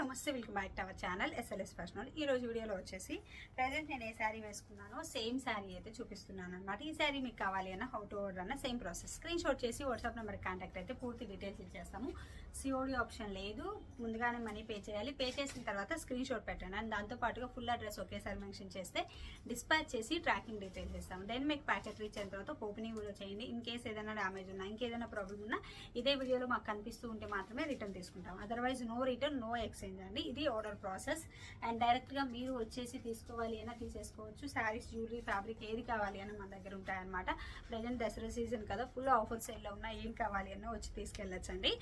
నమస్తే, welcome back to our channel SLS fashion. ఈ రోజు వీడియోలో వచ్చేసి ప్రెజెంట్ నేను ఏ శారీ వేసుకున్నానో సేమ్ శారీ అయితే చూపిస్తున్నాను అనమాట. ఈ శారీ మీకు కావాలి అన్న హౌ టు ఆర్డర్ అన్న సేమ్ ప్రాసెస్. స్క్రీన్ షాట్ చేసి వాట్సాప్ నెంబర్ కాంటాక్ట్ అయితే పూర్తి డీటెయిల్స్ ఇచ్చేస్తాము. COD ఆప్షన్ లేదు, ముందుగానే మనీ పే చేయాలి. పే చేసిన తర్వాత స్క్రీన్ షాట్ పెట్టండి అండ్ దాంతోపాటుగా ఫుల్ అడ్రస్ ఒకేసారి మెన్షన్ చేస్తే డిస్పాచ్ చేసి ట్రాకింగ్ డీటెయిల్స్ ఇస్తాము. దెన్ మీకు ప్యాకెట్ రీచ్ అయిన తర్వాత ఓపెనింగ్ కూడా చేయండి. ఇన్ కేస్ ఏదైనా డ్యామేజ్ ఉన్నా, ఇంకేదైనా ప్రాబ్లం ఉన్నా ఇదే వీడియోలో మాకు కనిపిస్తూ ఉంటే మాత్రమే రిటర్న్ తీసుకుంటాం. Otherwise no return, no exchange అండి. ఇది ఆర్డర్ ప్రాసెస్. అండ్ డైరెక్ట్గా మీరు వచ్చేసి తీసుకోవాలి అయినా తీసేసుకోవచ్చు. శారీస్, జ్యువెలరీ, ఫ్యాబ్రిక్ ఏది కావాలి అన్న మన దగ్గర ఉంటాయన్నమాట. ప్రజెంట్ దసరా సీజన్ కదా, ఫుల్ ఆఫర్ సేల్లో ఉన్న ఏం కావాలి అన్న వచ్చి తీసుకెళ్ళొచ్చండి.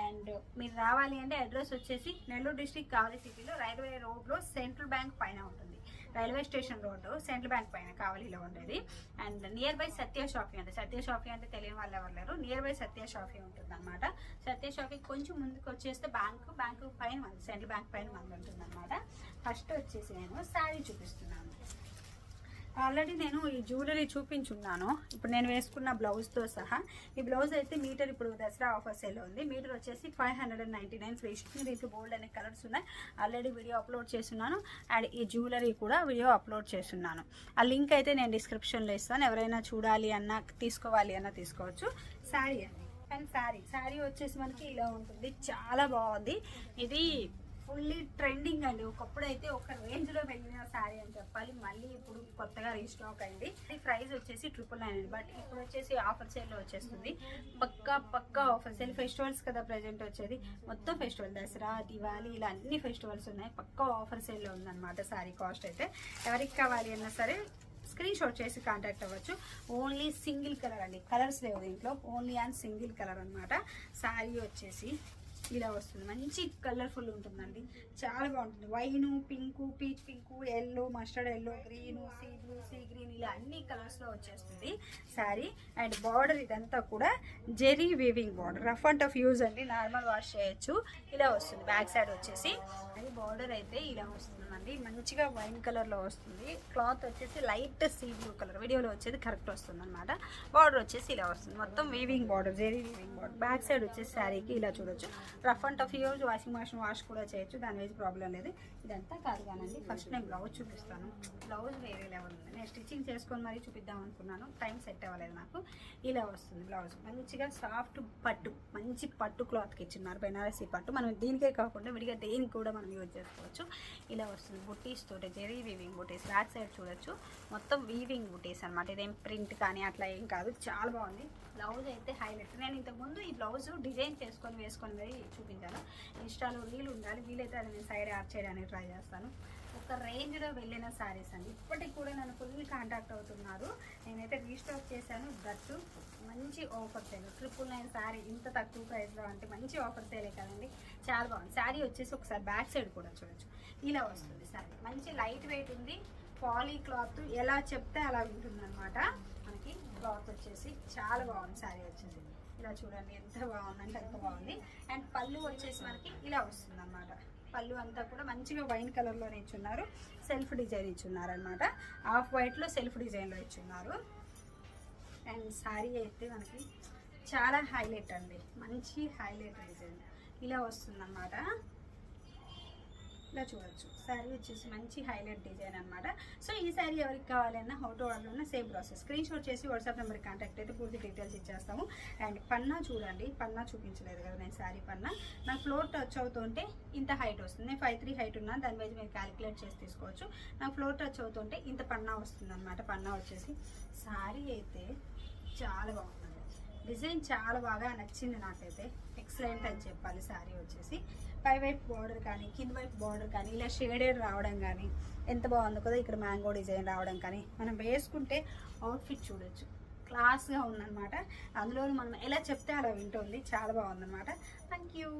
అండ్ మీరు రావాలి అంటే అడ్రస్ వచ్చేసి నెల్లూరు డిస్ట్రిక్ట్ కావలి సిటీలో రైల్వే రోడ్లో సెంట్రల్ బ్యాంక్ పైన ఉంటుంది. Railway station road central bank పైన కావలిలో ఉండేది. అండ్ నియర్ బై సత్య షాఫీ అంటే, సత్య షాఫీ అంటే తెలియని వాళ్ళు ఎవరు లేరు, నియర్ బై సత్య షాఫీ ఉంటుంది అనమాట. సత్య షాఫీ కొంచెం ముందుకు వచ్చేస్తే బ్యాంకు పైన మనది, సెంట్రల్ బ్యాంక్ పైన మనది ఉంటుంది అనమాట. ఫస్ట్ వచ్చేసి నేను శారీ చూపిస్తున్నాను. ఆల్రెడీ నేను ఈ జ్యువెలరీ చూపించున్నాను. ఇప్పుడు నేను వేసుకున్న బ్లౌజ్తో సహా. ఈ బ్లౌజ్ అయితే మీటర్ ఇప్పుడు దసరా ఆఫర్ సేల్లో ఉంది. మీటర్ వచ్చేసి 599 ఫ్రీ షిప్పింగ్. దీంట్లో బోల్డ్ అనే కలర్స్ ఉన్నాయి. ఆల్రెడీ వీడియో అప్లోడ్ చేస్తున్నాను. అండ్ ఈ జ్యువెలరీ కూడా వీడియో అప్లోడ్ చేస్తున్నాను. ఆ లింక్ అయితే నేను డిస్క్రిప్షన్లో ఇస్తాను. ఎవరైనా చూడాలి అన్నా, తీసుకోవాలి అన్నా తీసుకోవచ్చు. శారీ అండి. కానీ శారీ వచ్చేసి మనకి ఇలా ఉంటుంది. చాలా బాగుంది. ఇది ఫుల్లీ ట్రెండింగ్ అండి. ఒకప్పుడు అయితే ఒక రేంజ్లో వెళ్ళిన శారీ అని చెప్పాలి. మళ్ళీ ఇప్పుడు కొత్తగా రీస్టాక్ అయింది. ఈ ప్రైస్ వచ్చేసి 999 అండి. బట్ ఇప్పుడు వచ్చేసి ఆఫర్ సేల్లో వచ్చేస్తుంది. పక్కా ఆఫర్ సేల్. ఫెస్టివల్స్ కదా ప్రజెంట్ వచ్చేది, మొత్తం ఫెస్టివల్, దసరా, దివాళీ, ఇలా అన్ని ఫెస్టివల్స్ ఉన్నాయి. పక్కా ఆఫర్ సేల్లో ఉందన్నమాట. శారీ కాస్ట్ అయితే ఎవరికి కావాలి అన్నా సరే స్క్రీన్ షాట్ చేసి కాంటాక్ట్ అవ్వచ్చు. ఓన్లీ సింగిల్ కలర్ అండి, కలర్స్ లేవు దీంట్లో, ఓన్లీ అండ్ సింగిల్ కలర్ అనమాట. శారీ వచ్చేసి ఇలా వస్తుంది. మంచి కలర్ఫుల్ ఉంటుందండి, చాలా బాగుంటుంది. Wine, pink, peach pink, yellow, mustard yellow, green, sea blue, sea green, ఇలా అన్ని కలర్స్లో వచ్చేస్తుంది శారీ. అండ్ బార్డర్ ఇదంతా కూడా zari weaving border, rough and tough use అండి, నార్మల్ వాష్ చేయొచ్చు. ఇలా వస్తుంది. బ్యాక్ సైడ్ వచ్చేసి అది బార్డర్ అయితే ఇలా వస్తుందండి. మంచిగా వైన్ కలర్లో వస్తుంది. క్లాత్ వచ్చేసి లైట్ సీ బ్లూ కలర్, వీడియోలో వచ్చేది కరెక్ట్ వస్తుంది అనమాట. బార్డర్ వచ్చేసి ఇలా వస్తుంది. మొత్తం weaving border, zari weaving border. Back side వచ్చేసి శారీకి ఇలా చూడొచ్చు. Rough and tough use, washing machine wash కూడా చేయొచ్చు, దాని మీద ప్రాబ్లం లేదు. ఇదంతా కాదు కానండి. ఫస్ట్ నేను బ్లౌజ్ చూపిస్తాను. బ్లౌజ్ వేరే లెవెల్ ఉంది. నేను స్టిచ్చింగ్ చేసుకొని మరీ చూపిద్దాం అనుకున్నాను, టైం సెట్ అవ్వలేదు నాకు. ఇలా వస్తుంది బ్లౌజ్. మంచిగా సాఫ్ట్ పట్టు, మంచి పట్టు క్లాత్కి ఇచ్చిన్నారు, బెనారసీ పట్టు. మనం దీనికే కాకుండా విడిగా దేనికి కూడా మనం యూజ్ చేసుకోవచ్చు. ఇలా వస్తుంది. బుట్టీస్ తోటి, జెరీ వీవింగ్ బుట్టీస్. బ్యాక్ సైడ్ చూడొచ్చు, మొత్తం వీవింగ్ బుట్టీస్ అనమాట. ఇదేం ప్రింట్ కానీ అట్లా ఏం కాదు, చాలా బాగుంది. బ్లౌజ్ అయితే హైలైట్. నేను ఇంతకుముందు ఈ బ్లౌజ్ డిజైన్ చేసుకొని వేసుకొని మరీ చూపించాను. ఇన్స్టాలో రీల్ ఉండాలి, వీలైతే అది నేను సైడ్ యాడ్ చేయడానికి ట్రై చేస్తాను. ఒక రేంజ్లో వెళ్ళిన శారీస్ అండి. ఇప్పటికి కూడా నన్ను ఫుల్ కాంటాక్ట్ అవుతున్నారు. నేనైతే రీస్టాక్ చేశాను. దట్టు మంచి ఆఫర్ సేల్. 999 శారీ ఇంత తక్కువ ప్రైస్లో అంటే మంచి ఆఫర్ సేలే కదండి. చాలా బాగుంది. శారీ వచ్చేసి ఒకసారి బ్యాక్ సైడ్ కూడా చూడొచ్చు. ఇలా వస్తుంది శారీ. మంచి లైట్ వెయిట్ ఉంది. పాలీ క్లాత్, ఎలా చెప్తే అలా ఉంటుంది అనమాట. మనకి క్లాత్ వచ్చేసి చాలా బాగుంది. శారీ వచ్చేసి ఇలా చూడండి, ఎంత బాగుందంటే ఎంత బాగుంది. అండ్ పళ్ళు వచ్చేసి మనకి ఇలా వస్తుంది అన్నమాట. పళ్ళు అంతా కూడా మంచిగా వైన్ కలర్లోనే ఇచ్చున్నారు. సెల్ఫ్ డిజైన్ ఇచ్చున్నారు అనమాట. ఆఫ్ వైట్లో సెల్ఫ్ డిజైన్లో ఇచ్చున్నారు. అండ్ శారీ అయితే మనకి చాలా హైలైట్ అండి, మంచి హైలైట్ డిజైన్ ఇలా వస్తుంది అన్నమాట. ఇలా చూడొచ్చు. శారీ వచ్చేసి మంచి హైలైట్ డిజైన్ అనమాట. సో ఈ శారీ ఎవరికి కావాలన్నా హౌ టు ఆర్డర్ ఉన్న సేమ్ ప్రాసెస్. స్క్రీన్ షాట్ చేసి వాట్సాప్ నెంబర్కి కాంటాక్ట్ అయితే పూర్తి డీటెయిల్స్ ఇచ్చేస్తాము. అండ్ పన్నా చూడండి, పన్నా చూపించలేదు కదా నేను. శారీ పన్నా నాకు ఫ్లోర్ టచ్ అవుతుంటే ఇంత హైట్ వస్తుంది. నేను 5'3" హైట్ ఉన్నాను, దాని మీద మీరు క్యాలిక్యులేట్ చేసి తీసుకోవచ్చు. నాకు ఫ్లోర్ టచ్ అవుతుంటే ఇంత పన్నా వస్తుంది అనమాట. పన్నా వచ్చేసి శారీ అయితే చాలా బాగుంటుంది. డిజైన్ చాలా బాగా నచ్చింది నాకైతే. ఎక్సలెంట్ అని చెప్పాలి. శారీ వచ్చేసి పై వైపు బార్డర్ కానీ, కింద వైపు బార్డర్ కానీ, ఇలా షేడెడ్ రావడం కానీ ఎంత బాగుందో కదా. ఇక్కడ మ్యాంగో డిజైన్ రావడం కానీ, మనం వేసుకుంటే అవుట్ఫిట్ చూడొచ్చు, క్లాస్గా ఉందన్నమాట. అందులో మనం ఎలా చెప్తే అలా వింటుంది. చాలా బాగుందన్నమాట. Thank you.